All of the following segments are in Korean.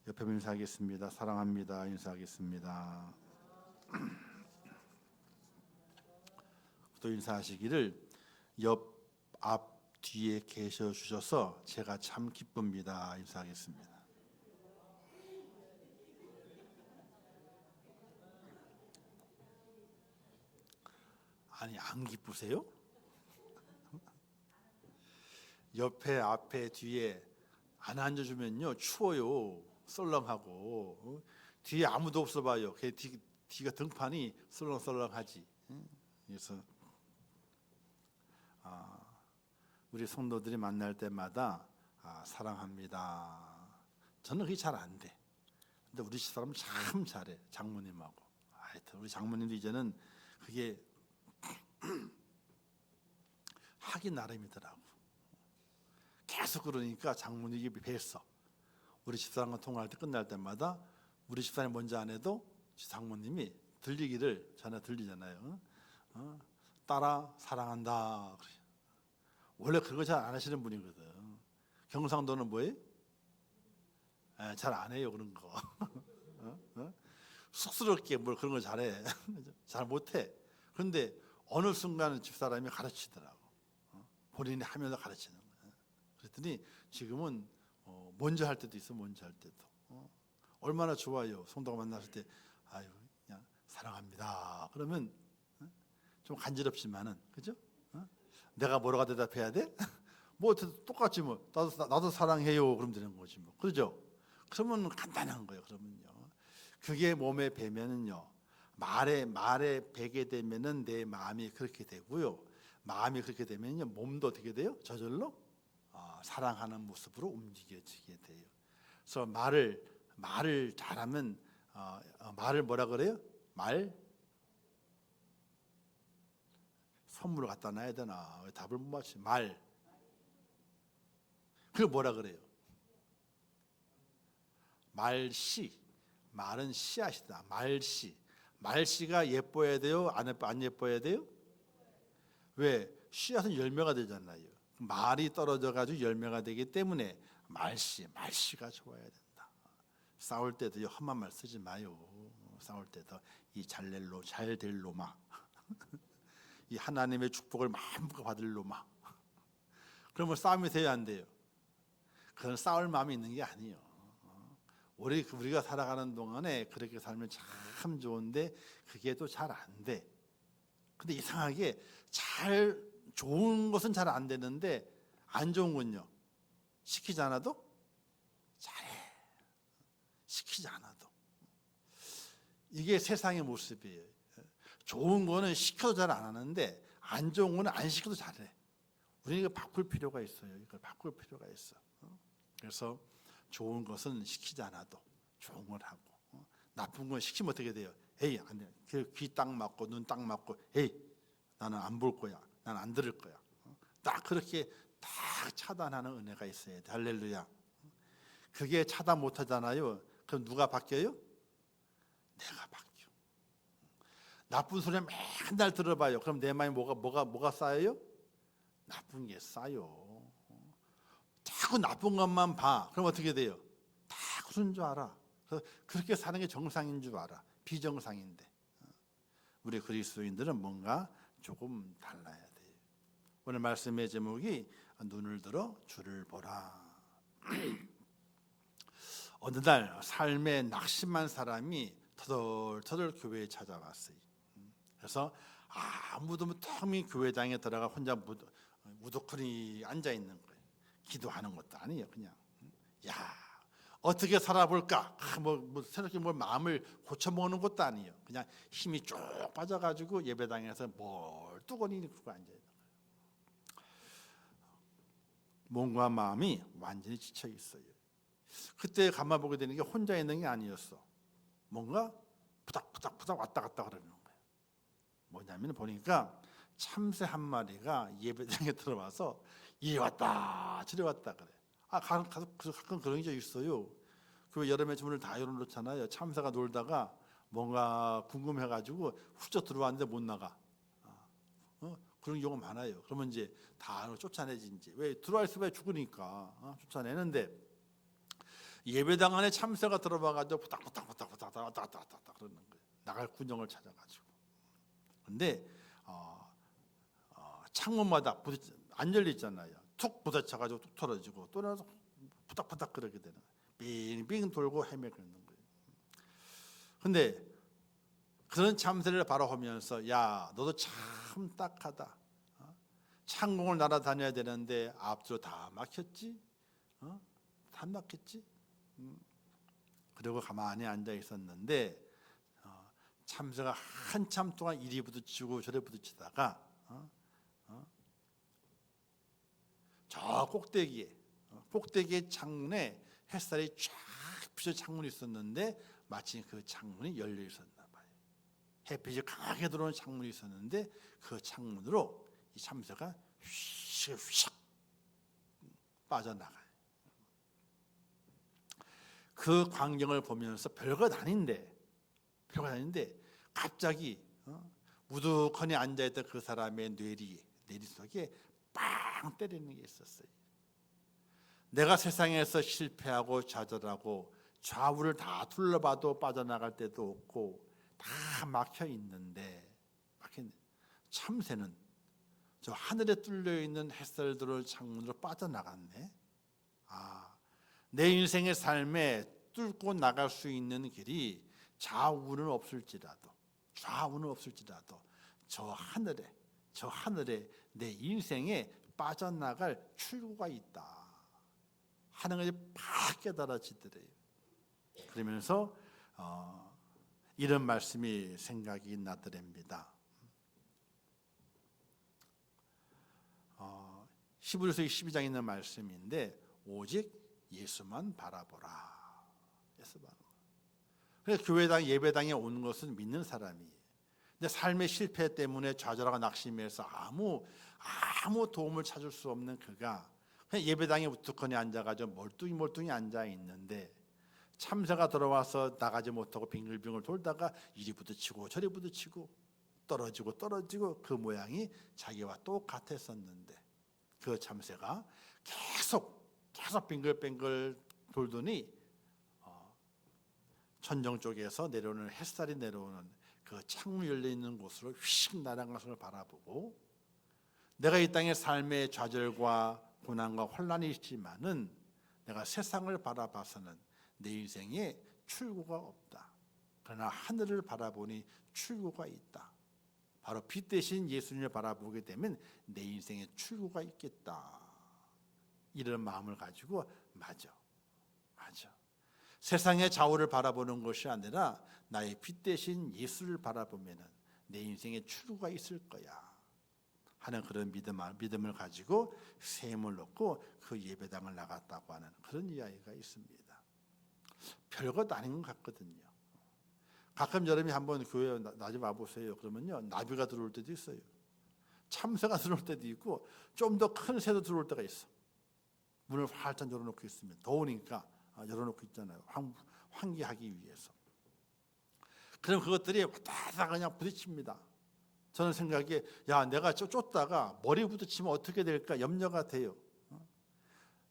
옆에 인사하겠습니다. 사랑합니다. 인사하겠습니다. 또 인사하시기를 옆, 앞, 뒤에 계셔 주셔서 제가 참 기쁩니다. 인사하겠습니다. 아니 안 기쁘세요? 옆에, 앞에, 뒤에 안 앉아주면요 추워요. 썰렁하고 뒤에 아무도 없어 봐요. 뒤가 등판이 썰렁썰렁하지. 그래서 우리 성도들이 만날 때마다 사랑합니다. 저는 그게 잘 안 돼. 근데 우리 집사람은 참 잘해. 장모님하고. 하여튼 우리 장모님도 이제는 그게 하기 나름이더라고. 계속 그러니까 장모님이 뵀어. 우리 집사람과 통화할 때 끝날 때마다 우리 집사람이 먼저 안 해도 장모님이 들리기를 전에 들리잖아요. 딸아 사랑한다. 원래 그거 잘 안 하시는 분이거든. 경상도는 뭐예요? 잘 안 해요 그런 거. 쑥스럽게 뭘 그런 걸 잘해. 잘 못해. 그런데 어느 순간 집사람이 가르치더라고. 본인이 하면서 가르치는 거야. 그랬더니 지금은 먼저 할 때도 있어. 먼저 할 때도. 얼마나 좋아요. 성도가 만났을 때 아유 그냥 사랑합니다. 그러면 좀 간지럽지만은 그죠? 내가 뭐라고 대답해야 돼? 뭐 똑같지 뭐. 나도 사랑해요. 그러면 되는 거지 뭐. 그러죠? 그러면 간단한 거예요. 그러면요. 그게 몸에 배면은요. 말에 배게 되면은 내 마음이 그렇게 되고요. 마음이 그렇게 되면요. 몸도 어떻게 돼요? 저절로 사랑하는 모습으로 움직여지게 돼요. 그래서 말을 잘하면 말을 뭐라 그래요? 선물을 갖다 놔야 되나? 왜 답을 못 맞지? 그걸 뭐라 그래요? 말씨. 말은 씨앗이다. 말씨가 예뻐야 돼요? 안 예뻐야 돼요? 왜? 씨앗은 열매가 되잖아요. 말이 떨어져 가지고 열매가 되기 때문에 말씨가 좋아야 된다. 싸울 때도요 험한 말 쓰지 마요. 싸울 때도 이 잘될 놈아. 이 하나님의 축복을 마음껏 받을 놈아. 그러면 싸움이 돼야 안 돼요? 그건 싸울 마음이 있는 게 아니에요. 우리가 살아가는 동안에 그렇게 살면 참 좋은데 그게 또 잘 안 돼. 근데 이상하게 좋은 것은 잘 안 되는데 안 좋은 건요 시키지 않아도 잘해. 시키지 않아도. 이게 세상의 모습이에요. 좋은 거는 시켜도 잘 안 하는데 안 좋은 거는 안 시켜도 잘해. 우리는 이걸 바꿀 필요가 있어요. 이걸 바꿀 필요가 있어. 그래서 좋은 것은 시키지 않아도 좋은 걸 하고 나쁜 건 시키면 어떻게 돼요? 에이 안 돼. 귀 딱 막고 눈 딱 막고 에이 나는 안 볼 거야. 나는 안 들을 거야. 딱 그렇게 딱 차단하는 은혜가 있어야 돼. 할렐루야. 그게 차단 못 하잖아요. 그럼 누가 바뀌어요? 내가 바뀌어. 나쁜 소리 맨날 들어봐요. 그럼 내 마음에 뭐가 쌓여요? 나쁜 게 쌓여. 자꾸 나쁜 것만 봐. 그럼 어떻게 돼요? 다 그런 줄 알아. 그래서 그렇게 사는 게 정상인 줄 알아. 비정상인데. 우리 그리스도인들은 뭔가 조금 달라야 돼요. 오늘 말씀의 제목이 눈을 들어 주를 보라. 어느 날 삶에 낙심한 사람이 터덜터덜 교회에 찾아왔어요. 그래서 아무도 텅빈 교회장에 들어가 혼자 무도크니 앉아 있는 거예요. 기도하는 것도 아니에요. 그냥 야 어떻게 살아볼까? 새롭게 뭘 마음을 고쳐먹는 것도 아니에요. 그냥 힘이 쭉 빠져가지고 예배당에서 멀뚱하니 그러고 앉아 있는 거예요. 몸과 마음이 완전히 지쳐 있어요. 그때 가만 보게 되는 게 혼자 있는 게 아니었어. 뭔가 부닥부닥 왔다 갔다 그러는 거예요. 뭐냐면 보니까 참새 한 마리가 예배당에 들어와서 이리 왔다 저리 왔다 그래. 가끔 그런 적 있어요. 그 여름에 문을 다 열어놓잖아요. 참새가 놀다가 뭔가 궁금해가지고 훌쩍 들어왔는데 못 나가. 그런 경우가 많아요. 그러면 이제 다 쫓아내지. 이제 왜 들어와 있으면 죽으니까 쫓아내는데 예배당 안에 참새가 들어와가지고 부닥부닥 그러는 거예요. 나갈 군형을 찾아가지고. 근데 창문마다 안 열리잖아요. 툭 부딪혀가지고 툭 털어지고 또 나서 부닥부닥 그러게 되는 거예요. 빙빙 돌고 헤매고 있는 거예요. 근데 그런 참새를 바라보면서 야, 너도 참 딱하다. 창공을 날아다녀야 되는데 앞으로 다 막혔지? 다 막혔지? 그리고 가만히 앉아 있었는데 참새가 한참 동안 이리 부딪히고 저리 부딪히다가 저 꼭대기에 창문에 햇살이 쫙 비쳐 창문이 있었는데 마치 그 창문이 열려 있었나 봐요. 햇빛이 강하게 들어오는 창문이 있었는데 그 창문으로 이 참새가 휙휙 빠져나가요. 그 광경을 보면서 별것 아닌데 갑자기 우두커니 앉아있던 그 사람의 뇌리 속에 빵 때리는 게 있었어요. 내가 세상에서 실패하고 좌절하고 좌우를 다 둘러봐도 빠져나갈 데도 없고 다 막혀 있는데 참새는 저 하늘에 뚫려 있는 햇살 들어올 창문으로 빠져나갔네. 내 인생의 삶에 뚫고 나갈 수 있는 길이 좌우는 없을지라도 저 하늘에 내 인생에 빠져나갈 출구가 있다 하는 것이 팍 깨달아지더래요. 그러면서 이런 말씀이 생각이 나더랍니다. 히브리서 12장에 있는 말씀인데 오직 예수만 바라보라. 그래서 교회당 예배당에 온 것은 믿는 사람이에요. 근데 삶의 실패 때문에 좌절하고 낙심해서 아무 도움을 찾을 수 없는 그가 그냥 예배당에 우두커니 앉아가지고 멀뚱히 앉아 있는데 참새가 들어와서 나가지 못하고 빙글빙글 돌다가 이리 부딪히고 저리 부딪히고 떨어지고 그 모양이 자기와 똑같았었는데 그 참새가 계속 빙글빙글 돌더니 천정 쪽에서 내려오는 햇살이 내려오는 그 창문 열려 있는 곳으로 휙 날아간 것을 바라보고 내가 이 땅의 삶의 좌절과 고난과 혼란이 있지만은 내가 세상을 바라봐서는 내 인생에 출구가 없다. 그러나 하늘을 바라보니 출구가 있다. 바로 빛 대신 예수님을 바라보게 되면 내 인생에 출구가 있겠다. 이런 마음을 가지고 맞아. 세상의 좌우를 바라보는 것이 아니라 나의 빛 대신 예수를 바라보면 내 인생에 출구가 있을 거야 하는 그런 믿음을 가지고 셈을 놓고 그 예배당을 나갔다고 하는 그런 이야기가 있습니다. 별것 아닌 것 같거든요. 가끔 여러분이 한번 교회 나중에 와보세요. 그러면요 나비가 들어올 때도 있어요. 참새가 들어올 때도 있고 좀 더 큰 새도 들어올 때가 있어. 문을 활짝 열어놓고 있으면 더우니까 열어놓고 있잖아요. 환기하기 위해서. 그럼 그것들이 왔다 그냥 부딪힙니다. 저는 생각에 야 내가 쫓다가 머리 부딪히면 어떻게 될까 염려가 돼요.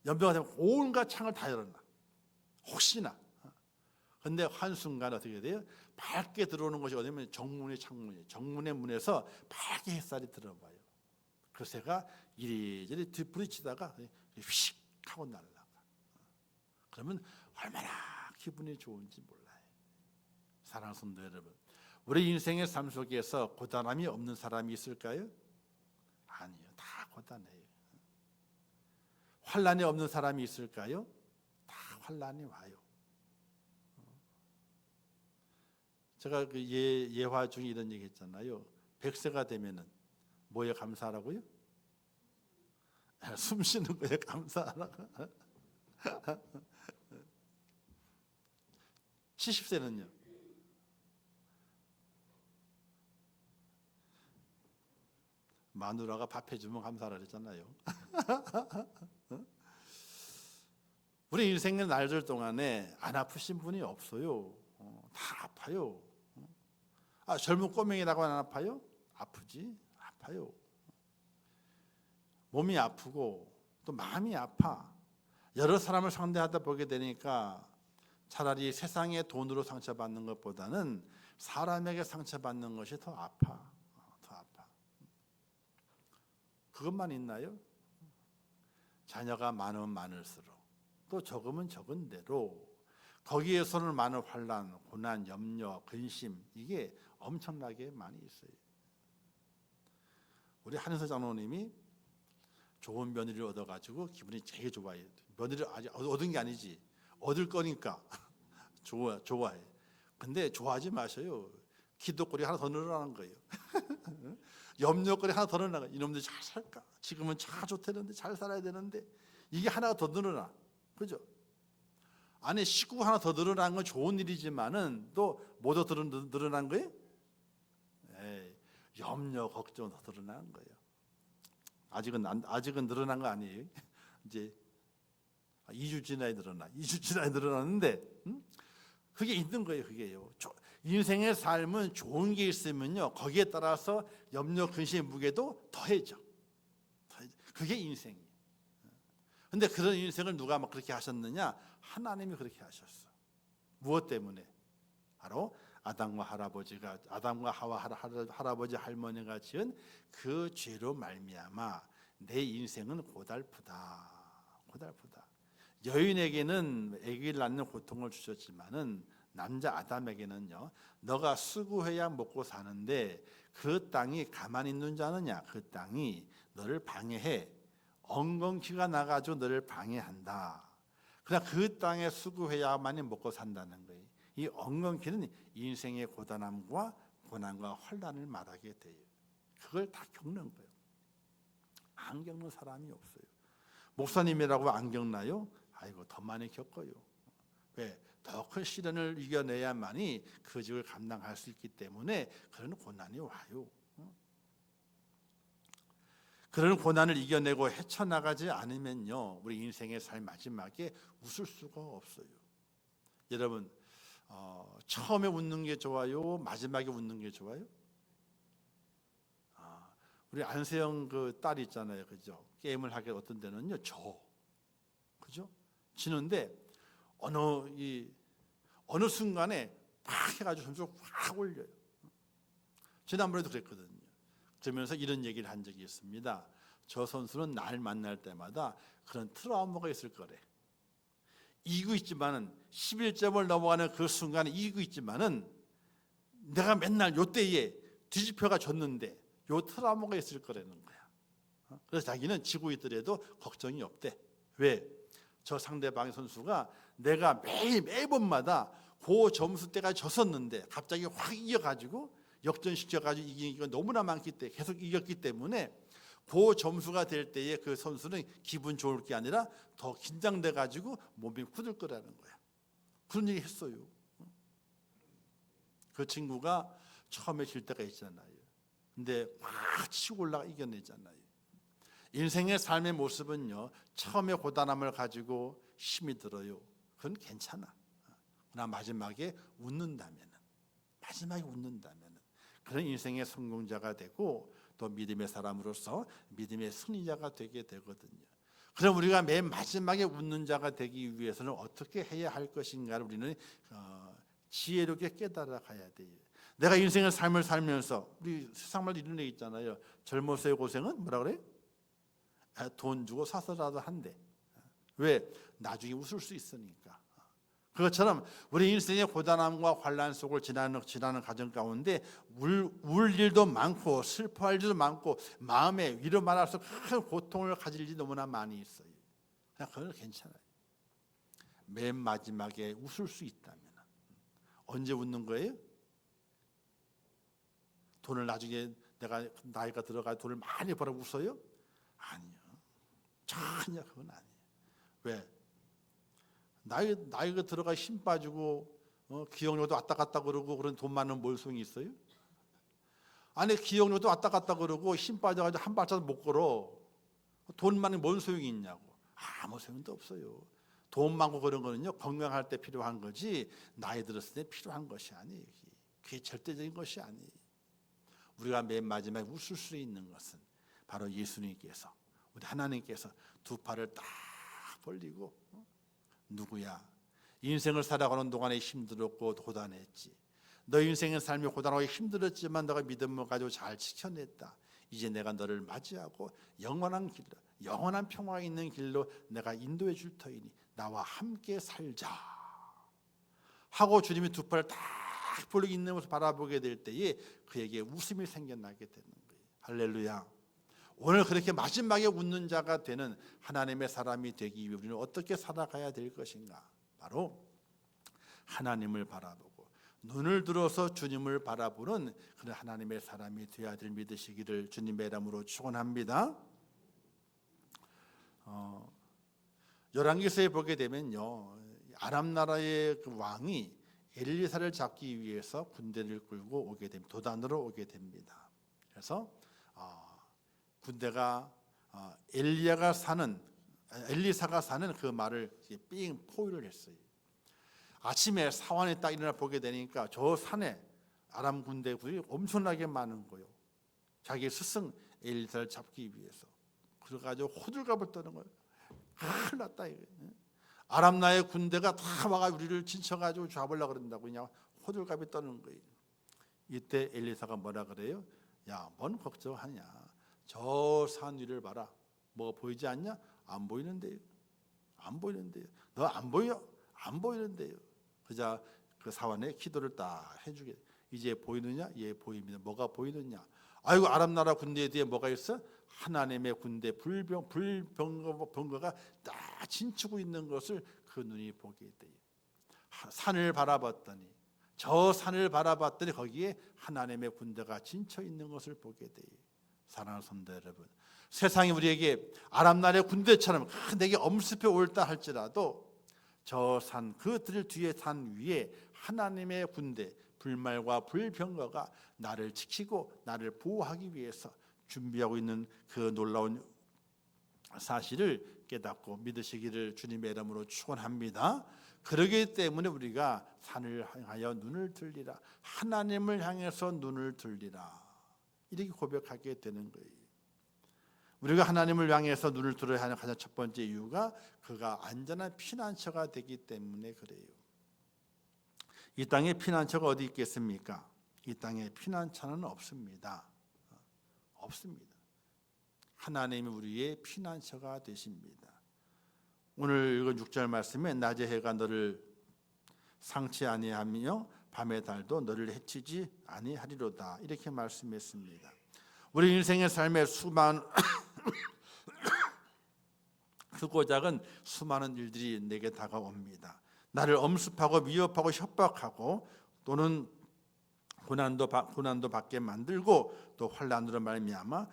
염려가 되면 온갖 창을 다 열어놔. 혹시나. 근데 한순간 어떻게 돼요? 밝게 들어오는 것이 어디냐면 정문의 창문이에요. 정문의 문에서 밝게 햇살이 들어와요. 그 새가 이리저리 부딪히다가 휙 하고 날아가. 그러면 얼마나 기분이 좋은지 몰라요. 사랑하는 성도 여러분, 우리 인생의 삶 속에서 고단함이 없는 사람이 있을까요? 아니요, 다 고단해요. 환난이 없는 사람이 있을까요? 다 환난이 와요. 제가 그 예화 중에 이런 얘기 했잖아요. 100세가 되면은 뭐에 감사하라고요? 숨 쉬는 거에 감사하라고. 70세는요? 마누라가 밥 해주면 감사하라 그랬잖아요. 우리 인생의 날들 동안에 안 아프신 분이 없어요. 다 아파요. 젊은 꼬맹이라고 안 아파요? 아프지? 아파요. 몸이 아프고 또 마음이 아파. 여러 사람을 상대하다 보게 되니까 차라리 세상의 돈으로 상처받는 것보다는 사람에게 상처받는 것이 더 아파. 더 아파. 그것만 있나요? 자녀가 많으면 많을수록, 또 적으면 적은 대로 거기에서는 많은 환난, 고난, 염려, 근심, 이게 엄청나게 많이 있어요. 우리 한은서 장로님이 좋은 며느리를 얻어가지고 기분이 되게 좋아해요. 며느리를 아직 얻은 게 아니지, 얻을 거니까 좋아해. 근데 좋아하지 마셔요. 기도거리 하나 더 늘어나는 거예요. 염려거리 하나 더 늘어나는 거예요. 이놈들 잘 살까? 지금은 차 좋다는데 잘 살아야 되는데 이게 하나가 더 늘어나. 그죠? 안에 식구 하나 더 늘어난 건 좋은 일이지만은 또 뭐 더 늘어난 거예요? 염려, 걱정 더 늘어난 거예요. 아직은 늘어난 거 아니에요. 이제 2주 지나야 늘어나. 2주 지나야 늘어났는데, 그게 있는 거예요. 그게요. 인생의 삶은 좋은 게 있으면요, 거기에 따라서 염려, 근심, 무게도 더해져. 그게 인생이에요. 근데 그런 인생을 누가 막 그렇게 하셨느냐? 하나님이 그렇게 하셨어. 무엇 때문에? 바로 아담과 하와 할아버지 할머니가 지은 그 죄로 말미암아 내 인생은 고달프다. 여인에게는 아기를 낳는 고통을 주셨지만은 남자 아담에게는요, 너가 수고해야 먹고 사는데 그 땅이 가만히 있는 줄 아느냐? 그 땅이 너를 방해해. 엉겅퀴가 나가지고 너를 방해한다. 그러나 그 땅에 수고해야만이 먹고 산다는 거예요. 이 엉겅퀴는 인생의 고단함과 고난과 환난을 말하게 돼요. 그걸 다 겪는 거예요. 안 겪는 사람이 없어요. 목사님이라고 안 겪나요? 아이고, 더 많이 겪어요. 왜? 더 큰 시련을 이겨내야만이 그 직을 감당할 수 있기 때문에 그런 고난이 와요. 그런 고난을 이겨내고 헤쳐나가지 않으면요, 우리 인생의 삶 마지막에 웃을 수가 없어요. 여러분, 처음에 웃는 게 좋아요? 마지막에 웃는 게 좋아요? 우리 안세영 그 딸 있잖아요, 그죠? 게임을 하게 어떤 데는요, 그죠? 지는데 어느 순간에 팍 해가지고 점수를 확 올려요. 지난번에도 그랬거든요. 그러면서 이런 얘기를 한 적이 있습니다. 저 선수는 날 만날 때마다 그런 트라우마가 있을 거래. 이기고 있지만은 11점을 넘어가는 그 순간에 이기고 있지만은 내가 맨날 요때에 뒤집혀가 줬는데 요 트라우마가 있을 거라는 거야. 그래서 자기는 지고 있더라도 걱정이 없대. 왜? 저 상대방의 선수가 내가 매번마다 그 점수대가 졌었는데 갑자기 확 이겨가지고 역전시켜가지고 이긴 게 너무나 많기 때문에 계속 이겼기 때문에 그 점수가 될 때에 그 선수는 기분 좋을 게 아니라 더 긴장돼가지고 몸이 굳을 거라는 거야. 그런 얘기 했어요. 그 친구가 처음에 질 때가 있잖아요. 근데 막 치고 올라가 이겨내잖아요. 인생의 삶의 모습은요, 처음에 고단함을 가지고 힘이 들어요. 그건 괜찮아. 그러나 마지막에 웃는다면은 그런 인생의 성공자가 되고 또 믿음의 사람으로서 믿음의 승리자가 되게 되거든요. 그럼 우리가 맨 마지막에 웃는 자가 되기 위해서는 어떻게 해야 할 것인가를 우리는 지혜롭게 깨달아 가야 돼요. 내가 인생의 삶을 살면서 우리 세상말로 이런 얘기 있잖아요. 젊어서의 고생은 뭐라 그래요? 돈 주고 사서라도 한대. 왜? 나중에 웃을 수 있으니까. 그것처럼 우리 인생의 고단함과 환난 속을 지나는 과정 가운데 울 일도 많고 슬퍼할 일도 많고 마음에 위로 말할 수 없는 큰 고통을 가질 일이 너무나 많이 있어요. 그냥 그건 괜찮아요. 맨 마지막에 웃을 수 있다면 언제 웃는 거예요? 돈을 나중에 내가 나이가 들어가 돈을 많이 벌어 웃어요? 아니요. 전혀 그건 아니에요. 왜? 나이가 들어가 힘 빠지고 기억력도 왔다 갔다 그러고 그런 돈 많은 뭘 소용이 있어요? 아니 기억력도 왔다 갔다 그러고 힘 빠져가지고 한 발자도 못 걸어. 돈 많은 뭔 소용이 있냐고. 아무 소용도 없어요. 돈 많고 그런 거는요, 건강할 때 필요한 거지 나이 들었을 때 필요한 것이 아니에요. 그게 절대적인 것이 아니에요. 우리가 맨 마지막에 웃을 수 있는 것은 바로 예수님께서, 우리 하나님께서 두 팔을 딱 벌리고 누구야? 인생을 살아가는 동안에 힘들었고 고단했지. 너 인생의 삶이 고단하고 힘들었지만 너가 믿음을 가지고 잘 지켜냈다. 이제 내가 너를 맞이하고 영원한 길로, 영원한 평화가 있는 길로 내가 인도해 줄 터이니 나와 함께 살자 하고 주님이 두 팔을 딱 벌리고 있는 모습을 바라보게 될 때에 그에게 웃음이 생겨나게 되는 거예요. 할렐루야. 오늘 그렇게 마지막에 웃는 자가 되는 하나님의 사람이 되기 위해 우리는 어떻게 살아가야 될 것인가? 바로 하나님을 바라보고 눈을 들어서 주님을 바라보는 그런 하나님의 사람이 되어야 될 믿으시기를 주님의 이름으로 축원합니다. 열왕기서에 보게 되면요, 아람 나라의 그 왕이 엘리사를 잡기 위해서 군대를 끌고 오게 됩니다. 도단으로 오게 됩니다. 그래서 군대가 엘리사가 사는 그 말을 삥 포위를 했어요. 아침에 사원에 딱 일어나 보게 되니까 저 산에 아람 군대들이 엄청나게 많은 거예요. 자기 스승 엘리사를 잡기 위해서. 그래가지고 호들갑을 떠는 거예요. 큰일 났다 이거. 아람 나라의 군대가 다 와가 우리를 진쳐가지고 잡으려고 그런다고 그냥 호들갑이 떠는 거예요. 이때 엘리사가 뭐라 그래요? 야, 뭔 걱정하냐? 저 산 위를 봐라. 뭐가 보이지 않냐? 안 보이는데요. 안 보이는데요. 너 안 보여? 안 보이는데요. 그자 그 사원에 기도를 딱 해주게. 이제 보이느냐? 예, 보입니다. 뭐가 보이느냐? 아이고, 아람 나라 군대 뒤에 뭐가 있어? 하나님의 군대 불병거가 딱 진치고 있는 것을 그 눈이 보게 돼요. 산을 바라봤더니 거기에 하나님의 군대가 진쳐 있는 것을 보게 돼요. 사랑하는 성도 여러분, 세상이 우리에게 아람 나라의 군대처럼 내게 엄습해 올다 할지라도 저 산, 그들 뒤에 산 위에 하나님의 군대, 불말과 불병거가 나를 지키고 나를 보호하기 위해서 준비하고 있는 그 놀라운 사실을 깨닫고 믿으시기를 주님의 이름으로 축원합니다. 그러기 때문에 우리가 산을 향하여 눈을 들리라, 하나님을 향해서 눈을 들리라, 이렇게 고백하게 되는 거예요. 우리가 하나님을 향해서 눈을 들어야 하는 가장 첫 번째 이유가 그가 안전한 피난처가 되기 때문에 그래요. 이 땅에 피난처가 어디 있겠습니까? 이 땅에 피난처는 없습니다. 없습니다. 하나님이 우리의 피난처가 되십니다. 오늘 읽은 6절 말씀에 낮의 해가 너를 상치 아니하며 밤의 달도 너를 해치지 아니하리로다, 이렇게 말씀했습니다. 우리 인생의 삶에 수많은 크고 작은 수많은 일들이 내게 다가옵니다. 나를 엄습하고 위협하고 협박하고 또는 고난도 받게 만들고 또 환난으로 말미암아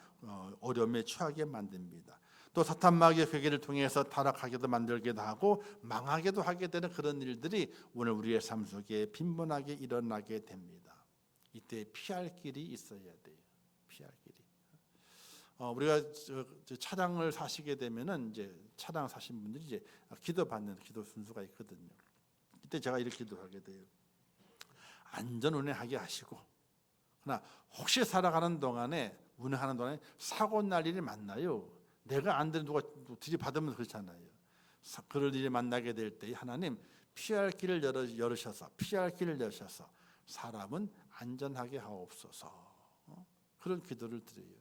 어려움에 처하게 만듭니다. 또 사탄 마귀의 괴계를 통해서 타락하게도 만들기도 하고 망하게도 하게 되는 그런 일들이 오늘 우리의 삶 속에 빈번하게 일어나게 됩니다. 이때 피할 길이 있어야 돼요. 피할 길이. 우리가 차량을 사시게 되면은 이제 차량 사신 분들이 이제 기도 받는 기도 순서가 있거든요. 이때 제가 이렇게 기도하게 돼요. 안전 운행하게 하시고, 그러나 혹시 살아가는 동안에 운행하는 동안에 사고 날 일이 많나요? 내가 안 되는 누가 들이받으면 그렇잖아요. 그럴 일이 만나게 될 때 하나님 피할 길을 열으셔서 사람은 안전하게 하옵소서. 그런 기도를 드려요.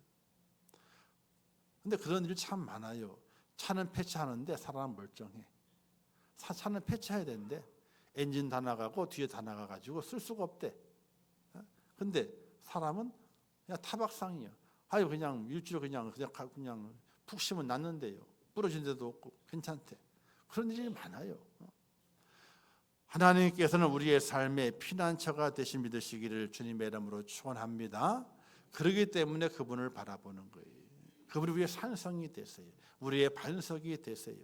근데 그런 일이 참 많아요. 차는 폐차하는데 사람은 멀쩡해. 차는 폐차해야 되는데 엔진 다 나가고 뒤에 다 나가가지고 쓸 수가 없대. 근데 사람은 그냥 타박상이야. 아유, 그냥 일주일 그냥 푹 쉬면 낫는데요. 부러진 데도 없고 괜찮대. 그런 일이 많아요. 하나님께서는 우리의 삶의 피난처가 되신 믿으시기를 주님의 이름으로 축원합니다. 그렇기 때문에 그분을 바라보는 거예요. 그분이 우리의 산성이 되세요. 우리의 반석이 되세요.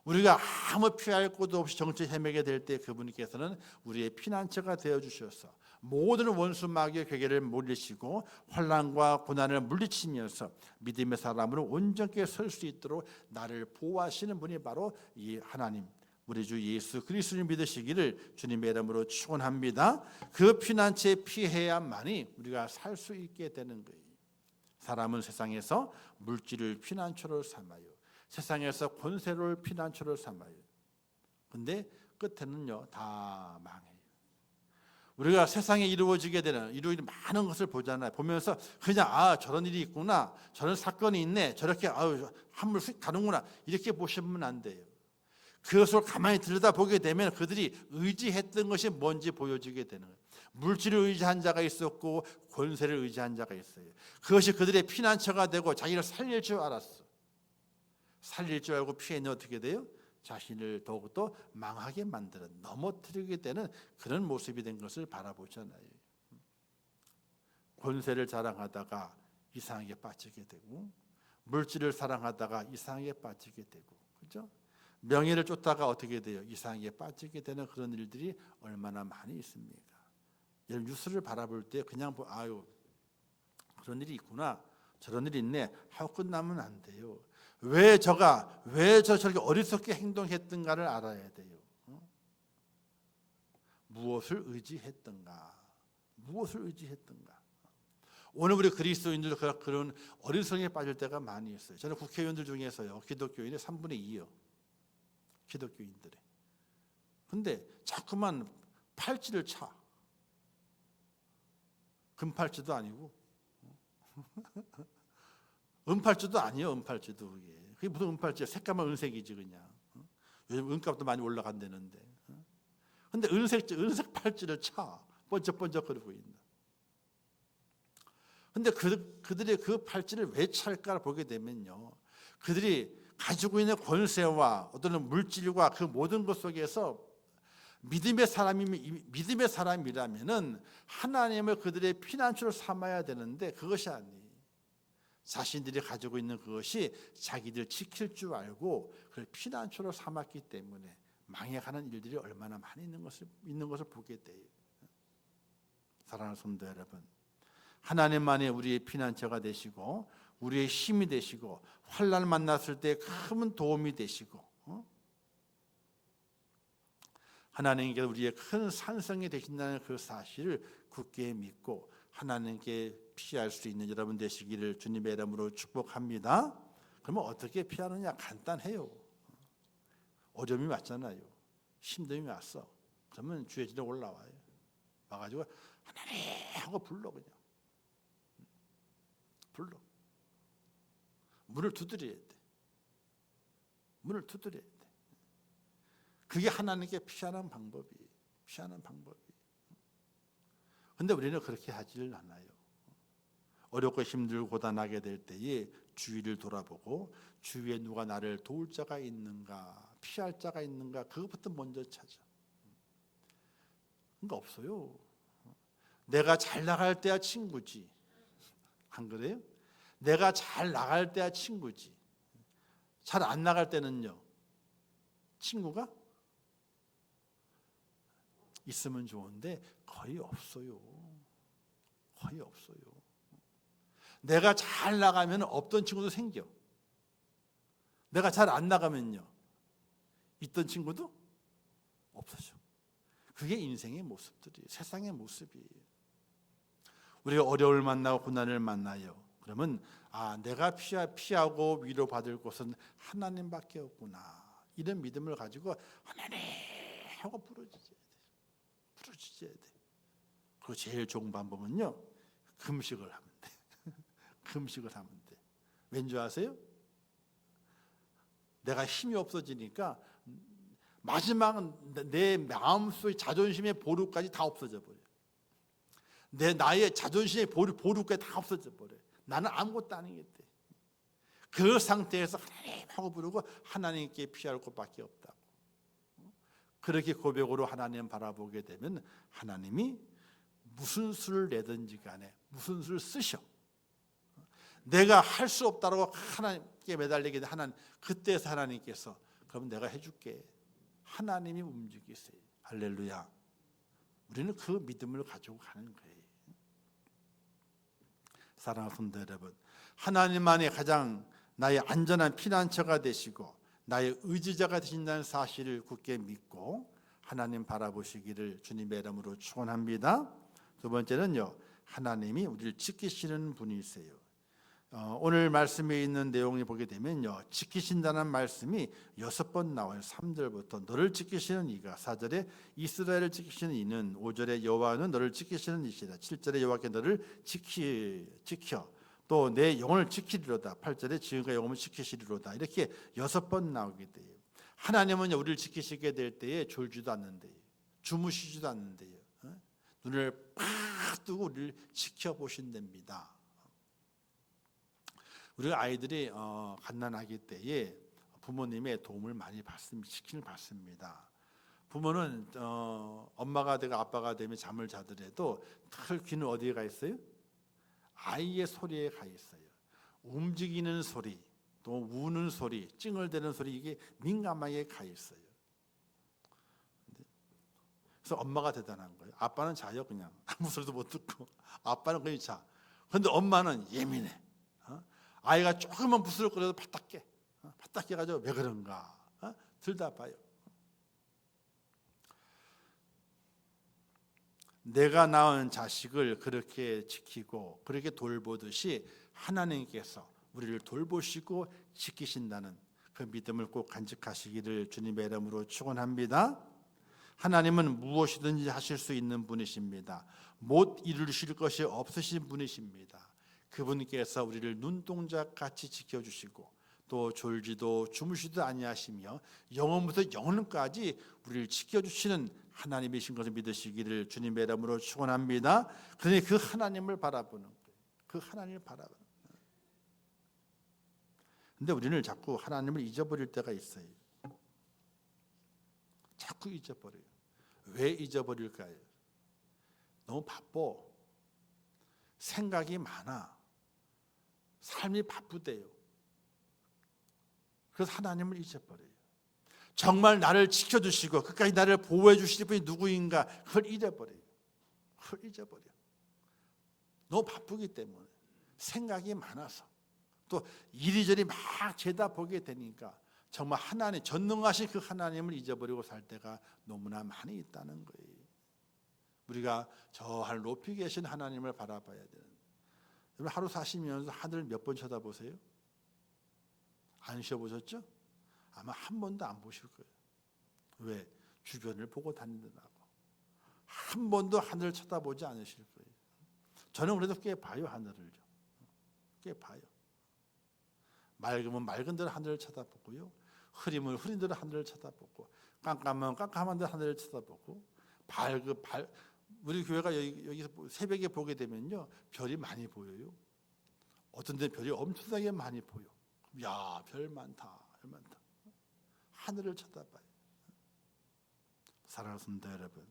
우리가 아무 피할 곳도 없이 정체 헤매게 될 때 그분께서는 우리의 피난처가 되어주셔서 모든 원수 마귀의 괴계를 물리치고 환난과 고난을 물리치면서 믿음의 사람으로 온전하게 설 수 있도록 나를 보호하시는 분이 바로 이 하나님, 우리 주 예수 그리스도를 믿으시기를 주님의 이름으로 축원합니다. 그 피난처에 피해야만이 우리가 살 수 있게 되는 거예요. 사람은 세상에서 물질을 피난처로 삼아요. 세상에서 권세를 피난처로 삼아요. 근데 끝에는요 다 망해요. 우리가 세상에 이루어지는 많은 것을 보잖아요. 보면서 그냥 저런 일이 있구나, 저런 사건이 있네, 저렇게 한물 휙 가는구나 이렇게 보시면 안 돼요. 그것을 가만히 들여다보게 되면 그들이 의지했던 것이 뭔지 보여지게 되는 거예요. 물질을 의지한 자가 있었고 권세를 의지한 자가 있어요. 그것이 그들의 피난처가 되고 자기를 살릴 줄 알았어. 살릴 줄 알고 피해는 어떻게 돼요? 자신을 더욱더 망하게 만드는, 넘어뜨리게 되는 그런 모습이 된 것을 바라보잖아요. 권세를 자랑하다가 이상하게 빠지게 되고, 물질을 사랑하다가 이상하게 빠지게 되고, 그렇죠? 명예를 쫓다가 어떻게 돼요? 이상하게 빠지게 되는 그런 일들이 얼마나 많이 있습니까? 여러분 뉴스를 바라볼 때 그냥 그런 일이 있구나, 저런 일이 있네 하고 끝나면 안 돼요. 왜 저렇게 어리석게 행동했던가를 알아야 돼요. 무엇을 의지했던가. 오늘 우리 그리스도인들 그런 어리석에 빠질 때가 많이 있어요. 저는 국회의원들 중에서요, 기독교인의 3분의 2요. 기독교인들의. 근데 자꾸만 팔찌를 차. 금팔찌도 아니고 은팔찌도 아니에요. 은팔찌도 그게 무슨 은팔찌야? 색깔만 은색이지 그냥. 요즘 은값도 많이 올라간다는데. 근데 은색 팔찌를 차. 번쩍번쩍거리고 있나. 근데 그들의 그 팔찌를 왜 찰까 보게 되면요, 그들이 가지고 있는 권세와 어떤 물질과 그 모든 것 속에서 믿음의 사람이라면은 하나님을 그들의 피난처로 삼아야 되는데 그것이 아니에요. 자신들이 가지고 있는 그것이 자기들 지킬 줄 알고 그걸 피난처로 삼았기 때문에 망해가는 일들이 얼마나 많이 있는 것을 보게 돼요. 사랑하는 성도 여러분, 하나님만이 우리의 피난처가 되시고 우리의 힘이 되시고 환난 만났을 때 큰 도움이 되시고 하나님께서 우리의 큰 산성이 되신다는 그 사실을 굳게 믿고 하나님께 피할 수 있는 여러분 되시기를 주님의 이름으로 축복합니다. 그러면 어떻게 피하느냐? 간단해요. 어려움이 왔잖아요. 힘듦이 왔어. 그러면 주의 집에 올라와요. 와가지고 하나님 하고 불러. 그냥 불러. 문을 두드려야 돼. 그게 하나님께 피하는 방법이에요. 근데 우리는 그렇게 하질 않아요. 어렵고 힘들고 고단하게 될 때에 주위를 돌아보고 주위에 누가 나를 도울 자가 있는가, 피할 자가 있는가, 그것부터 먼저 찾아. 그러니까 없어요. 내가 잘 나갈 때야 친구지. 안 그래요? 내가 잘 나갈 때야 친구지. 잘 안 나갈 때는요, 친구가 있으면 좋은데 거의 없어요. 내가 잘 나가면 없던 친구도 생겨. 내가 잘 안 나가면요, 있던 친구도 없어져. 그게 인생의 모습들이에요. 세상의 모습이에요. 우리가 어려움을 만나고 고난을 만나요. 그러면 내가 피하고 위로받을 곳은 하나님밖에 없구나. 이런 믿음을 가지고 하나님 하고 부르짖어야 돼. 그 제일 좋은 방법은요, 금식을 하면 돼. 왠지 아세요? 내가 힘이 없어지니까 마지막은 내 마음속의 자존심의 보루까지 다 없어져 버려. 나의 자존심의 보루까지 다 없어져 버려. 나는 아무것도 아니겠대. 그 상태에서 하나님 하고 부르고 하나님께 피할 곳밖에 없다고. 그렇게 고백으로 하나님 바라보게 되면 하나님이 무슨 수를 내든지 간에 무슨 수를 쓰셔. 내가 할 수 없다고 하나님께 매달리게 돼. 그때서 하나님께서 그럼 내가 해줄게. 하나님이 움직이세요. 할렐루야. 우리는 그 믿음을 가지고 가는 거예요. 사랑하는 성도 여러분, 하나님만이 가장 나의 안전한 피난처가 되시고 나의 의지자가 되신다는 사실을 굳게 믿고 하나님 바라보시기를 주님의 이름으로 축원합니다. 두 번째는요, 하나님이 우리를 지키시는 분이세요. 오늘 말씀에 있는 내용을 보게 되면요, 지키신다는 말씀이 6번 나와요. 3절부터 너를 지키시는 이가, 4절에 이스라엘을 지키시는 이는, 5절에 여호와는 너를 지키시는 이시라, 7절에 여호와께 너를 지켜 또 내 영혼을 지키리로다, 8절에 지금과 영혼을 지키시리로다. 이렇게 6번 나오게 돼요. 하나님은 우리를 지키시게 될 때에 졸지도 않는데요, 주무시지도 않는데요, 눈을 팍 뜨고 우리를 지켜보신답니다. 우리가 아이들이 갓난아기 때에 부모님의 도움을 많이 받습니다. 지킴을 받습니다. 부모는 엄마가 되고 아빠가 되면 잠을 자더라도 털 귀는 어디에 가 있어요? 아이의 소리에 가 있어요. 움직이는 소리, 또 우는 소리, 찡얼대는 소리, 이게 민감하게 가 있어요. 그래서 엄마가 대단한 거예요. 아빠는 자요, 그냥 아무 소리도 못 듣고. 아빠는 그냥 자. 그런데 엄마는 예민해. 아이가 조금만 부스럭거려도 바닥 깨. 바닥 깨가지고 왜 그런가 들다봐요. 내가 낳은 자식을 그렇게 지키고 그렇게 돌보듯이 하나님께서 우리를 돌보시고 지키신다는 그 믿음을 꼭 간직하시기를 주님의 이름으로 축원합니다. 하나님은 무엇이든지 하실 수 있는 분이십니다. 못 이루실 것이 없으신 분이십니다. 그분께서 우리를 눈동자같이 지켜주시고 또 졸지도 주무시도 아니하시며 영원부터 영원까지 우리를 지켜주시는 하나님이신 것을 믿으시기를 주님의 이름으로 축원합니다. 그러니 그 하나님을 바라보는 거예요. 그 하나님을 바라보는 거예요. 근데 우리는 자꾸 하나님을 잊어버릴 때가 있어요. 자꾸 잊어버려요. 왜 잊어버릴까요? 너무 바빠. 생각이 많아. 삶이 바쁘대요. 그래서 하나님을 잊어버려요. 정말 나를 지켜주시고 끝까지 나를 보호해 주실 분이 누구인가, 그걸 잊어버려요. 그걸 잊어버려. 너무 바쁘기 때문에, 생각이 많아서, 또 이리저리 막 죄다 보게 되니까 정말 하나님, 전능하신 그 하나님을 잊어버리고 살 때가 너무나 많이 있다는 거예요. 우리가 저 하늘 높이 계신 하나님을 바라봐야 되는. 여러분 하루 사시면서 하늘을 몇 번 쳐다보세요? 안 쉬어보셨죠? 아마 한 번도 안 보실 거예요. 왜? 주변을 보고 다니느라고. 한 번도 하늘을 쳐다보지 않으실 거예요. 저는 그래도 꽤 봐요, 하늘을. 꽤 봐요. 맑으면 맑은 대로 하늘을 쳐다보고요, 흐리면 흐린 대로 하늘을 쳐다보고, 깜깜하면 깜깜한 대로 하늘을 쳐다보고, 우리 교회가 여기서 새벽에 보게 되면요, 별이 많이 보여요. 어떤 데 별이 엄청나게 많이 보여. 야, 별 많다, 별 많다. 하늘을 쳐다봐요. 사랑하는 성도 여러분,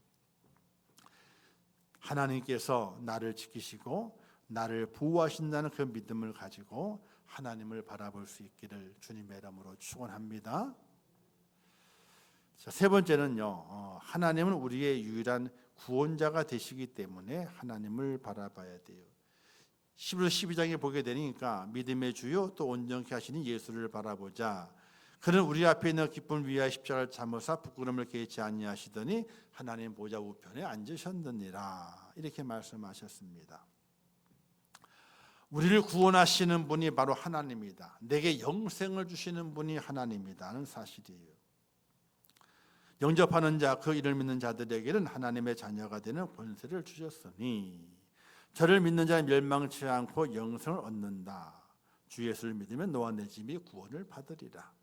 하나님께서 나를 지키시고 나를 보호하신다는 그 믿음을 가지고 하나님을 바라볼 수 있기를 주님의 이름으로 축원합니다. 자, 세 번째는요, 하나님은 우리의 유일한 구원자가 되시기 때문에 하나님을 바라봐야 돼요. 12장에 보게 되니까 믿음의 주요 또 온전케 하시는 예수를 바라보자. 그는 우리 앞에 있는 기쁨을 위하여 십자가를 참으사 부끄러움을 개의치 아니하시더니 하나님 보좌 우편에 앉으셨느니라. 이렇게 말씀하셨습니다. 우리를 구원하시는 분이 바로 하나님이다. 내게 영생을 주시는 분이 하나님이다는 사실이에요. 영접하는 자, 그 이를 믿는 자들에게는 하나님의 자녀가 되는 권세를 주셨으니 저를 믿는 자는 멸망치 않고 영생을 얻는다. 주 예수를 믿으면 너와 내 집이 구원을 받으리라.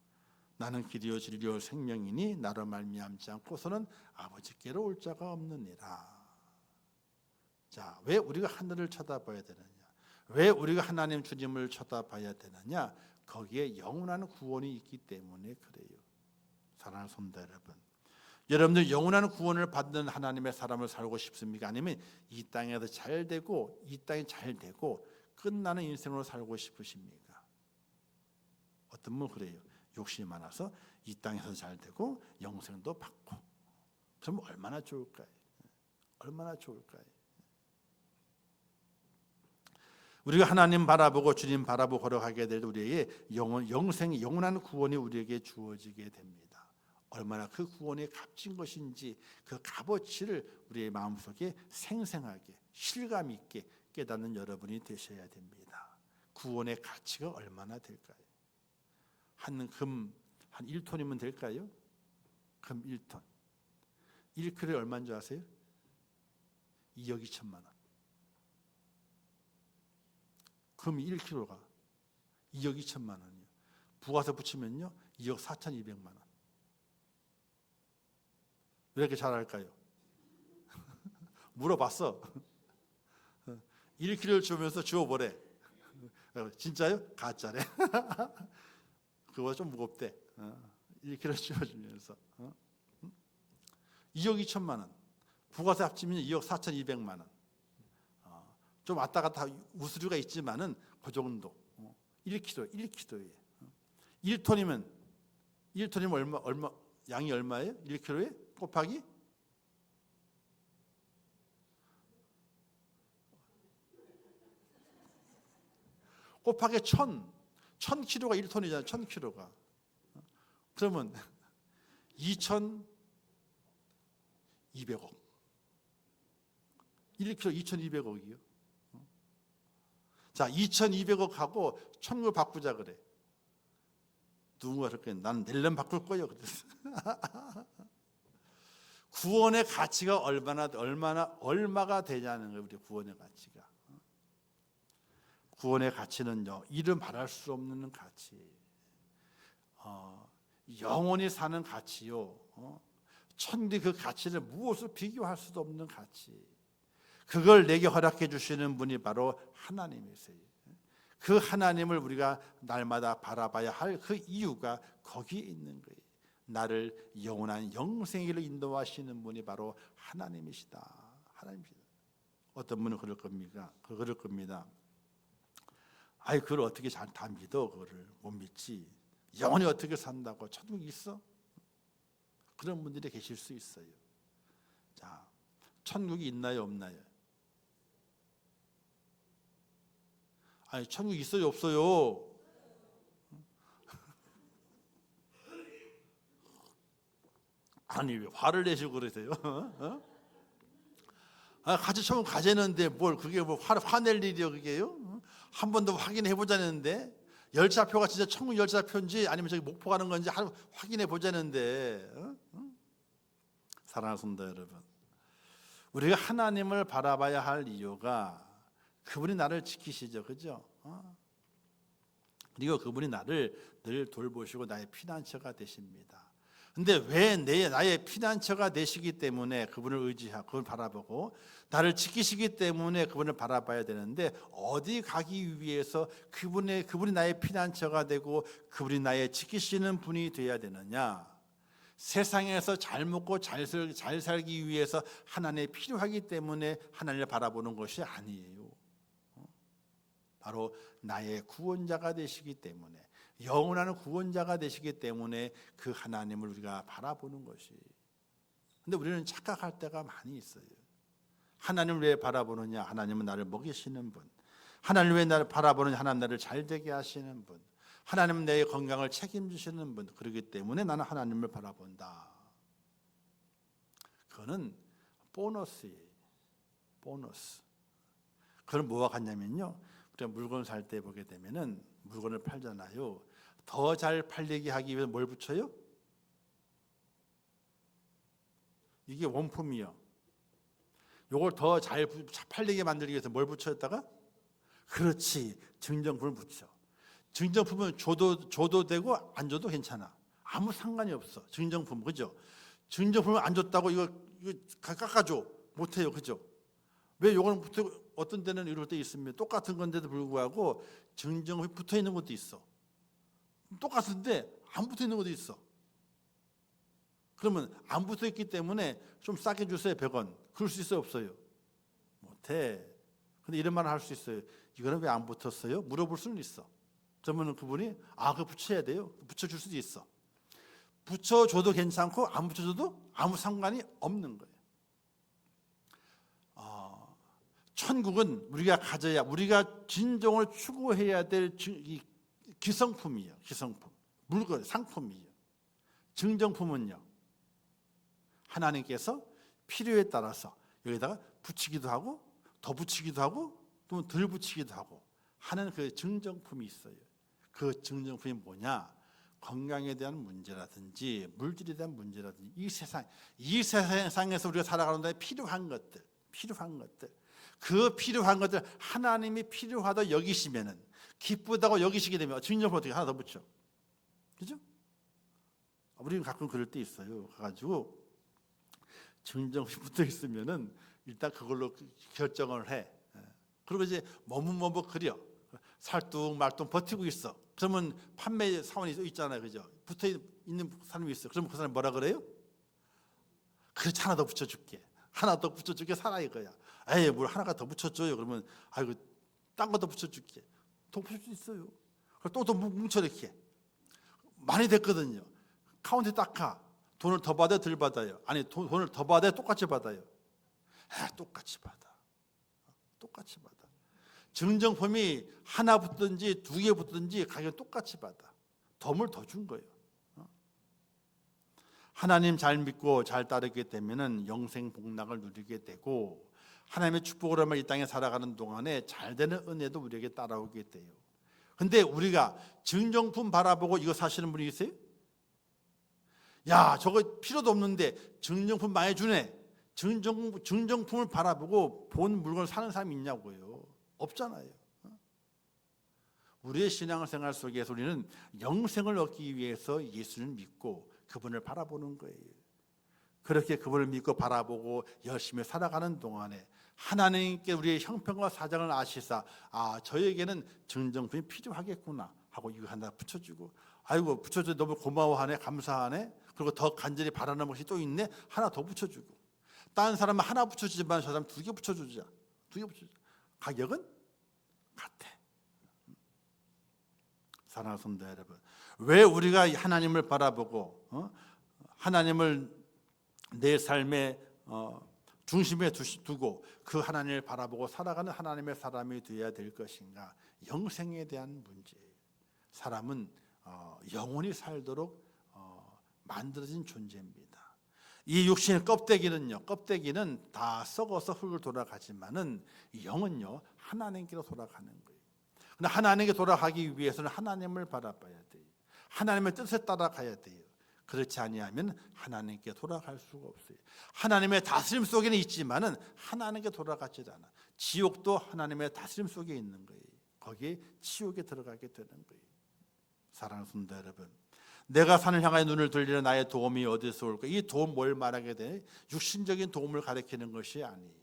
나는 길이요 진리요 생명이니 나로 말미암지 않고서는 아버지께로 올 자가 없느니라. 자, 왜 우리가 하늘을 쳐다봐야 되느냐? 왜 우리가 하나님 주님을 쳐다봐야 되느냐? 거기에 영원한 구원이 있기 때문에 그래요. 사랑하는 성도 여러분, 여러분들 영원한 구원을 받는 하나님의 사람을 살고 싶습니까? 아니면 이 땅에서 잘 되고 이 땅이 잘 되고 끝나는 인생으로 살고 싶으십니까? 어떤 분은 그래요. 욕심이 많아서 이 땅에서 잘 되고 영생도 받고. 그럼 얼마나 좋을까요? 얼마나 좋을까요? 우리가 하나님 바라보고 주님 바라보고 걸어가게 될 우리에게 영생이 영원한 구원이 우리에게 주어지게 됩니다. 얼마나 그 구원이 값진 것인지 그 값어치를 우리의 마음속에 생생하게 실감 있게 깨닫는 여러분이 되셔야 됩니다. 구원의 가치가 얼마나 될까요? 한 1톤이면 될까요? 금 1톤. 1kg에 얼마인 줄 아세요? 2억 2천만 원. 금이 1kg가 2억 2천만 원이요. 부가세 붙이면요 2억 4,200만 원. 왜 이렇게 잘할까요? 물어봤어. 1kg를 주면서 주워보래. 진짜요? 가짜래. 그거 좀 무겁대. 1kg 주워주면서 2억 2천만 원. 부가세 합치면 2억 4,200만 원. 좀 왔다 갔다 우스류가 있지만은 그 정도. 1kg에 1톤이면 얼마 양이 얼마예요? 1kg에 곱하기 곱하기 1000kg가 1톤이잖아요. 1000kg가. 그러면 2,200억. 1kg 2,200억이요. 자, 2,200억하고 1,000을 바꾸자 그래. 누군가 그랬겠 나는 낼름 바꿀 거예요. 그랬어. 구원의 가치가 얼마가 되냐는 거예요. 우리 구원의 가치가. 구원의 가치는요, 이름 말할 수 없는 가치. 영원히 사는 가치요. 천국의 그 가치를 무엇으로 비교할 수도 없는 가치. 그걸 내게 허락해 주시는 분이 바로 하나님이세요. 그 하나님을 우리가 날마다 바라봐야 할 그 이유가 거기에 있는 거예요. 나를 영원한 영생으로 인도하시는 분이 바로 하나님이시다. 하나님이시다. 어떤 분은 그럴 겁니다. 아이, 그걸 어떻게 다 믿어? 그거를 못 믿지. 영원히 어떻게 산다고? 천국이 있어? 그런 분들이 계실 수 있어요. 자, 천국이 있나요, 없나요? 아니, 천국 있어요, 없어요? 아니, 왜 화를 내시고 그러세요? 같이 천국 가자는데 그게 화낼 일이요, 그게요? 한 번 더 확인해 보자는데, 열차표가 진짜 천국 열차표인지 아니면 저기 목포 가는 건지 확인해 보자는데, 사랑하는 성도 여러분, 우리가 하나님을 바라봐야 할 이유가 그분이 나를 지키시죠, 그죠? 그리고 그분이 나를 늘 돌보시고 나의 피난처가 되십니다. 근데 왜 나의 피난처가 되시기 때문에 그분을 의지하고 그분을 바라보고 나를 지키시기 때문에 그분을 바라봐야 되는데, 어디 가기 위해서 그분이 나의 피난처가 되고 그분이 나의 지키시는 분이 되어야 되느냐? 세상에서 잘 먹고 잘 살기 위해서 하나님이 필요하기 때문에 하나님을 바라보는 것이 아니에요. 바로 나의 구원자가 되시기 때문에, 영원한 구원자가 되시기 때문에 그 하나님을 우리가 바라보는 것이. 근데 우리는 착각할 때가 많이 있어요. 하나님을 왜 바라보느냐? 하나님은 나를 먹이시는 분. 하나님을 왜 나를 바라보느냐? 하나님 나를 잘되게 하시는 분. 하나님은 내 건강을 책임지시는 분. 그렇기 때문에 나는 하나님을 바라본다. 그거는 보너스예요. 보너스. 그건 뭐와 같냐면요, 우리가 물건 살 때 보게 되면은 물건을 팔잖아요. 더 잘 팔리게 하기 위해서 뭘 붙여요? 이게 원품이요. 요걸 더 잘 팔리게 만들기 위해서 뭘 붙였다가? 그렇지, 증정품을 붙여. 증정품은 줘도 되고 안 줘도 괜찮아. 아무 상관이 없어. 증정품, 그죠? 증정품을 안 줬다고 이거 깎아줘 못해요, 그죠? 왜 요거는 어떤 때는 이럴 때 있습니다. 똑같은 건데도 불구하고 증정품이 붙어 있는 것도 있어. 똑같은데 안 붙어 있는 것도 있어. 그러면 안 붙어 있기 때문에 좀 싸게 주세요, 100원. 그럴 수 있어요, 없어요? 못해. 근데 이런 말을 할 수 있어요. 이거는 왜 안 붙었어요? 물어볼 수는 있어. 그러면 그분이 그거 붙여야 돼요. 붙여줄 수도 있어. 붙여줘도 괜찮고 안 붙여줘도 아무 상관이 없는 거예요. 천국은 우리가 가져야, 우리가 진정을 추구해야 될 기성품이에요. 기성품, 물건, 상품이에요. 증정품은요, 하나님께서 필요에 따라서 여기다가 붙이기도 하고 더 붙이기도 하고 또 덜 붙이기도 하고 하는 그 증정품이 있어요. 그 증정품이 뭐냐? 건강에 대한 문제라든지 물질에 대한 문제라든지 이 세상에서 우리가 살아가는 데 필요한 것들 그 필요한 것들 하나님이 필요하다 여기시면은 기쁘다고 여기시게 되면 증정품 어떻게 하나 더 붙여, 그죠? 우리는 가끔 그럴 때 있어요. 가가지고 증정품이 붙어 있으면은 일단 그걸로 결정을 해. 그리고 이제 머뭇머뭇 그려 살뚱말뚱 버티고 있어. 그러면 판매 사원이 있잖아요, 그죠? 붙어 있는 사람이 있어. 그러면 그 사람이 뭐라 그래요? 그렇지, 하나 더 붙여줄게. 하나 더 붙여줄게 사라 이거야. 에이, 뭘 하나가 더 붙여줘요. 그러면 아이고, 딴 거 더 붙여줄게. 더 붙일 수 있어요. 또 뭉쳐 이렇게 많이 됐거든요. 카운트 딱 가. 돈을 더 받아요, 덜 받아요? 아니, 돈을 더 받아요, 똑같이 받아요? 똑같이 받아. 똑같이 받아. 증정품이 하나 붙든지 두 개 붙든지 가격 똑같이 받아. 덤을 더 준 거예요. 하나님 잘 믿고 잘 따르게 되면은 영생 복락을 누리게 되고 하나님의 축복으로만 이 땅에 살아가는 동안에 잘 되는 은혜도 우리에게 따라오게 돼요. 근데 우리가 증정품 바라보고 이거 사시는 분이 있어요? 야, 저거 필요도 없는데 증정품 많이 주네. 증정품을 바라보고 본 물건을 사는 사람이 있냐고요. 없잖아요. 우리의 신앙생활 속에서 우리는 영생을 얻기 위해서 예수를 믿고 그분을 바라보는 거예요. 그렇게 그분을 믿고 바라보고 열심히 살아가는 동안에 하나님께 우리의 형편과 사정을 아시사 저에게는 증정품이 필요하겠구나 하고 이거 하나 붙여주고 아이고 붙여줘 너무 고마워하네 감사하네 그리고 더 간절히 바라는 것이 또 있네 하나 더 붙여주고 다른 사람은 하나 붙여주지만 저 사람 두 개 붙여주자 가격은 같아. 사랑하는 성도 여러분, 왜 우리가 하나님을 바라보고 하나님을 내 삶의 중심에 두고 그 하나님을 바라보고 살아가는 하나님의 사람이 되어야 될 것인가? 영생에 대한 문제예요. 사람은 영원히 살도록 만들어진 존재입니다. 이 육신의 껍데기는 다 썩어서 흙을 돌아가지만은 영은요 하나님께로 돌아가는 거예요. 근데 하나님께 돌아가기 위해서는 하나님을 바라봐야 돼요. 하나님의 뜻에 따라가야 돼요. 그렇지 아니하면 하나님께 돌아갈 수가 없어요. 하나님의 다스림 속에는 있지만은 하나님께 돌아가지 않아. 지옥도 하나님의 다스림 속에 있는 거예요. 거기에 지옥에 들어가게 되는 거예요. 사랑하는 성도 여러분, 내가 산을 향하여 눈을 돌리는 나의 도움이 어디서 올까? 이 도움 뭘 말하게 돼? 육신적인 도움을 가리키는 것이 아니에요.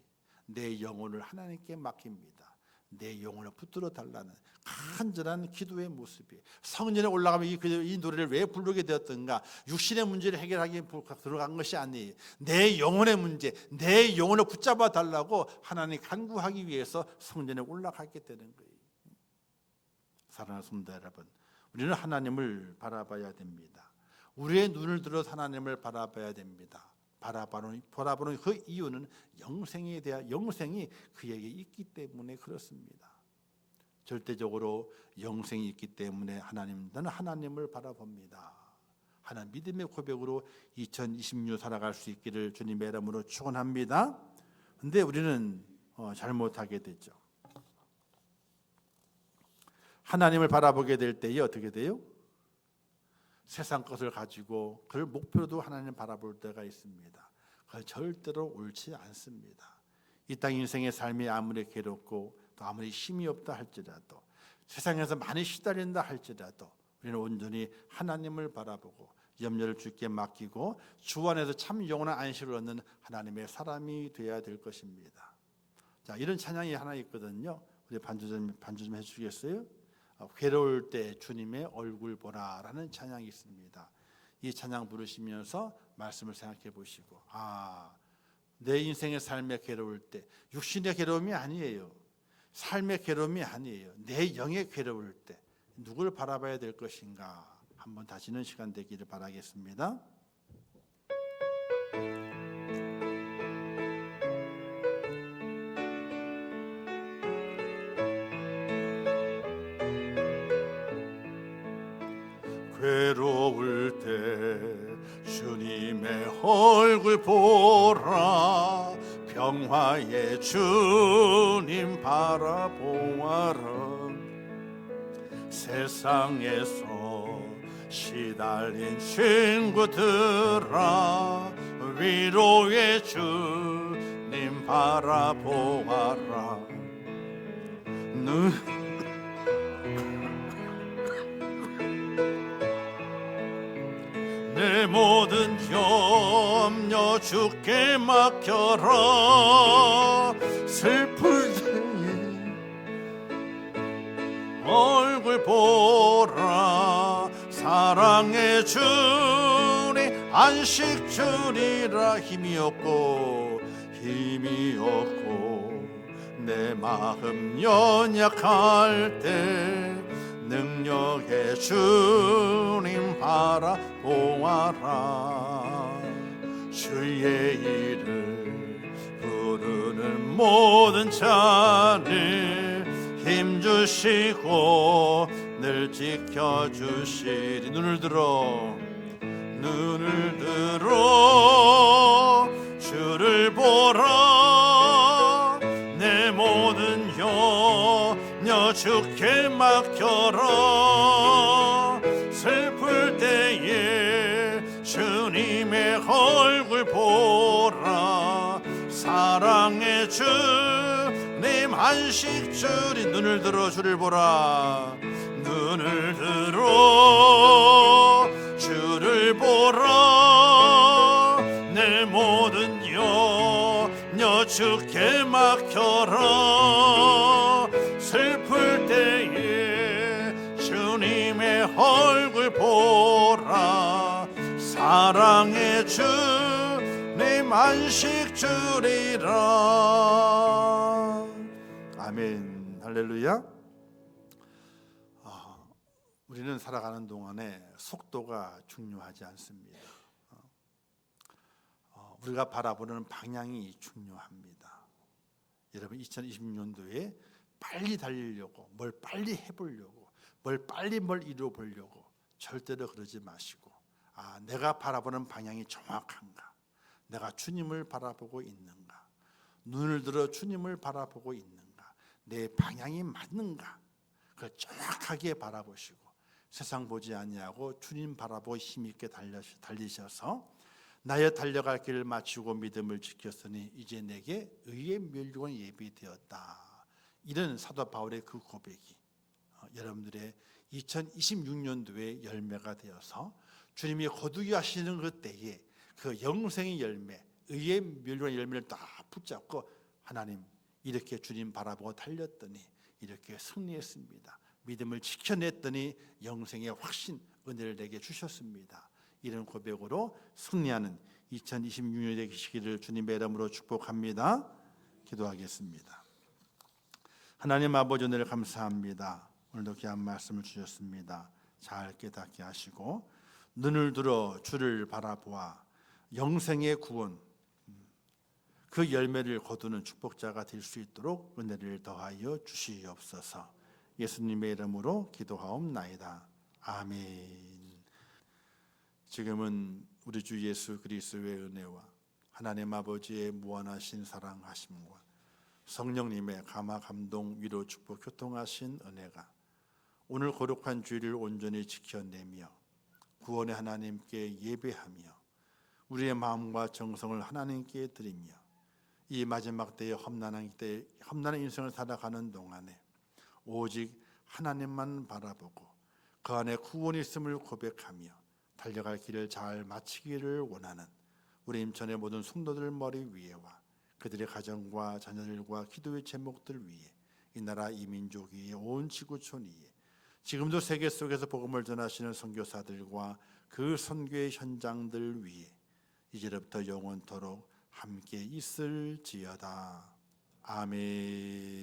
내 영혼을 하나님께 맡깁니다. 내 영혼을 붙들어 달라는 간절한 기도의 모습이에요. 성전에 올라가면 이 노래를 왜 부르게 되었던가? 육신의 문제를 해결하기 들어간 것이 아니에요. 내 영혼의 문제, 내 영혼을 붙잡아 달라고 하나님 간구하기 위해서 성전에 올라가게 되는 거예요. 사랑하는 성도 여러분, 우리는 하나님을 바라봐야 됩니다. 우리의 눈을 들어서 하나님을 바라봐야 됩니다. 바라보는 그 이유는 영생이 그에게 있기 때문에 그렇습니다. 절대적으로 영생이 있기 때문에 나는 하나님을 바라봅니다. 하나님 믿음의 고백으로 2026 살아갈 수 있기를 주님의 이름으로 축원합니다. 근데 우리는 잘못하게 되죠. 하나님을 바라보게 될 때에 어떻게 돼요? 세상 것을 가지고 그를 목표로도 하나님을 바라볼 때가 있습니다. 그건 절대로 옳지 않습니다. 이 땅 인생의 삶이 아무리 괴롭고 또 아무리 힘이 없다 할지라도 세상에서 많이 시달린다 할지라도 우리는 온전히 하나님을 바라보고 염려를 주께 맡기고 주 안에서 참 영원한 안식을 얻는 하나님의 사람이 되어야 될 것입니다. 자, 이런 찬양이 하나 있거든요. 우리 반주 좀 해주시겠어요? 괴로울 때 주님의 얼굴 보라라는 찬양이 있습니다. 이 찬양 부르시면서 말씀을 생각해 보시고 내 인생의 삶의 괴로울 때 육신의 괴로움이 아니에요. 삶의 괴로움이 아니에요. 내 영의 괴로울 때 누구를 바라봐야 될 것인가 한번 다시는 시간 되기를 바라겠습니다. 괴로울 때 주님의 얼굴 보라 평화의 주님 바라보아라 세상에서 시달린 친구들아 위로의 주님 바라보아라. 내 모든 염려 주께 맡겨라. 슬플 때에 얼굴 보라. 사랑의 주님 안식 주리라. 힘이 없고 내 마음 연약할 때 능력의 주님 바라보아라. 주의 이름 부르는 모든 자를 힘주시고 늘 지켜주시리. 눈을 들어 주를 보라. 내 모든 염려 주께 맡겨라. 슬플 때에 주님의 얼굴 보라. 사랑의 주님 안식 주리. 눈을 들어 주를 보라. 눈을 들어 주를 보라. 내 모든 염려 주께 맡겨라. 슬플 때에 주님의 얼굴 보라. 사랑의 주님 안식 주리라. 아멘. 할렐루야. 우리는 살아가는 동안에 속도가 중요하지 않습니다. 우리가 바라보는 방향이 중요합니다. 여러분 2026년도에 빨리 달리려고, 뭘 빨리 해보려고, 뭘 이루어보려고 절대로 그러지 마시고, 내가 바라보는 방향이 정확한가? 내가 주님을 바라보고 있는가? 눈을 들어 주님을 바라보고 있는가? 내 방향이 맞는가? 그걸 정확하게 바라보시고, 세상 보지 아니하고 주님 바라보고 힘있게 달리셔서 나의 달려갈 길을 마치고 믿음을 지켰으니 이제 내게 의의 멸류관 예비되었다. 이런 사도 바울의 그 고백이 여러분들의 2026년도의 열매가 되어서 주님이 거두게 하시는 그 때에 그 영생의 열매, 의의 멸류관 열매를 다 붙잡고 하나님 이렇게 주님 바라보고 달렸더니 이렇게 승리했습니다. 믿음을 지켜냈더니 영생의 확신, 은혜를 내게 주셨습니다. 이런 고백으로 승리하는 2026년이 되시기를 주님의 이름으로 축복합니다. 기도하겠습니다. 하나님 아버지 은혜를 감사합니다. 오늘도 귀한 말씀을 주셨습니다. 잘 깨닫게 하시고 눈을 들어 주를 바라보아 영생의 구원, 그 열매를 거두는 축복자가 될 수 있도록 은혜를 더하여 주시옵소서. 예수님의 이름으로 기도하옵나이다. 아멘. 지금은 우리 주 예수 그리스도의 은혜와 하나님 아버지의 무한하신 사랑하심과 성령님의 감화 감동 위로 축복 교통하신 은혜가 오늘 거룩한 주일을 온전히 지켜내며 구원의 하나님께 예배하며 우리의 마음과 정성을 하나님께 드리며 이 마지막 때의 험난한 인생을 살아가는 동안에 오직 하나님만 바라보고 그 안에 구원이 있음을 고백하며 달려갈 길을 잘 마치기를 원하는 우리 임천의 모든 성도들 머리 위에와 그들의 가정과 자녀들과 기도의 제목들 위에 이 나라 이 민족 위에 온 지구촌 위에 지금도 세계 속에서 복음을 전하시는 선교사들과 그 선교의 현장들 위에 이제부터 영원토록 함께 있을지어다. 아멘.